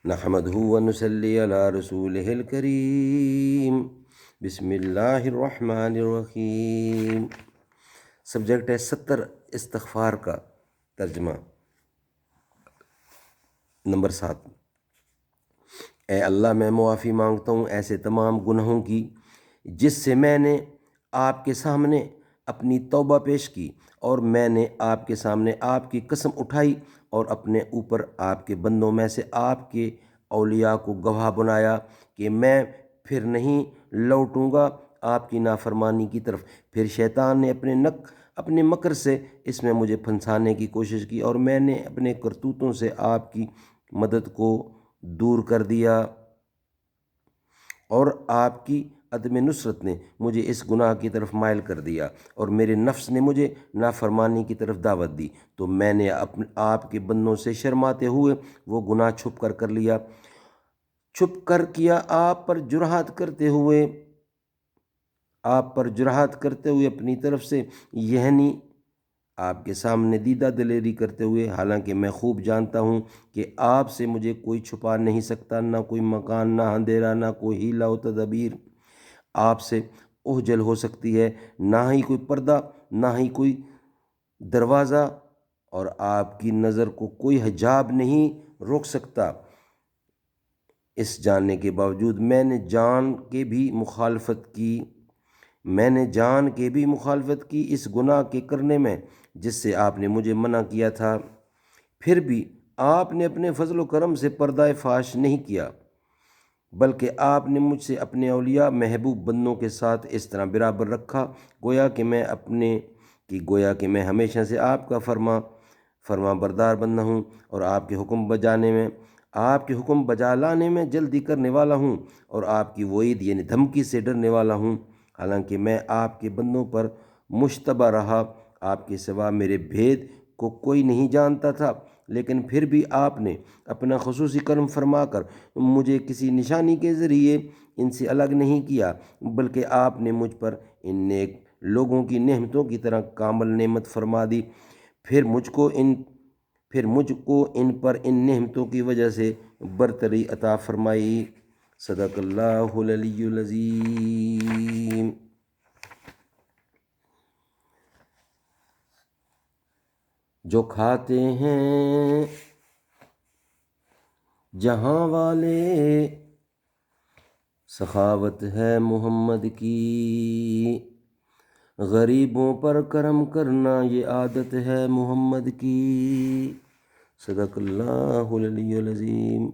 نحمدہ ونصلی علی رسولہ الکریم بسم اللہ الرحمن الرحیم۔ سبجیکٹ ہے 70 استغفار کا ترجمہ۔ نمبر 7۔ اے اللہ، میں معافی مانگتا ہوں ایسے تمام گناہوں کی جس سے میں نے آپ کے سامنے اپنی توبہ پیش کی، اور میں نے آپ کے سامنے آپ کی قسم اٹھائی اور اپنے اوپر آپ کے بندوں میں سے آپ کے اولیاء کو گواہ بنایا کہ میں پھر نہیں لوٹوں گا آپ کی نافرمانی کی طرف۔ پھر شیطان نے اپنے مکر سے اس میں مجھے پھنسانے کی کوشش کی، اور میں نے اپنے کرتوتوں سے آپ کی مدد کو دور کر دیا، اور آپ کی عدم نصرت نے مجھے اس گناہ کی طرف مائل کر دیا، اور میرے نفس نے مجھے نافرمانی کی طرف دعوت دی، تو میں نے آپ کے بندوں سے شرماتے ہوئے وہ گناہ چھپ کر لیا، چھپ کر کیا، آپ پر جرحات کرتے ہوئے اپنی طرف سے، یعنی آپ کے سامنے دیدہ دلیری کرتے ہوئے، حالانکہ میں خوب جانتا ہوں کہ آپ سے مجھے کوئی چھپا نہیں سکتا، نہ کوئی مکان، نہ اندھیرا، نہ کوئی ہیلہ و تدبیر آپ سے اوجھل ہو سکتی ہے، نہ ہی کوئی پردہ، نہ ہی کوئی دروازہ، اور آپ کی نظر کو کوئی حجاب نہیں روک سکتا۔ اس جاننے کے باوجود میں نے جان کے بھی مخالفت کی اس گناہ کے کرنے میں جس سے آپ نے مجھے منع کیا تھا۔ پھر بھی آپ نے اپنے فضل و کرم سے پردہ فاش نہیں کیا، بلکہ آپ نے مجھ سے اپنے اولیاء محبوب بندوں کے ساتھ اس طرح برابر رکھا، گویا کہ میں ہمیشہ سے آپ کا فرما بردار بندہ ہوں، اور آپ کے حکم بجا لانے میں جلدی کرنے والا ہوں، اور آپ کی وعید یعنی دھمکی سے ڈرنے والا ہوں۔ حالانکہ میں آپ کے بندوں پر مشتبہ رہا، آپ کے سوا میرے بھید کو کوئی نہیں جانتا تھا، لیکن پھر بھی آپ نے اپنا خصوصی کرم فرما کر مجھے کسی نشانی کے ذریعے ان سے الگ نہیں کیا، بلکہ آپ نے مجھ پر ان نیک لوگوں کی نعمتوں کی طرح کامل نعمت فرما دی، پھر مجھ کو ان پر ان نعمتوں کی وجہ سے برتری عطا فرمائی۔ صدق اللہ العلی العظیم۔ جو کھاتے ہیں جہاں والے، سخاوت ہے محمد کی، غریبوں پر کرم کرنا یہ عادت ہے محمد کی۔ صدق اللہ العلی العظیم۔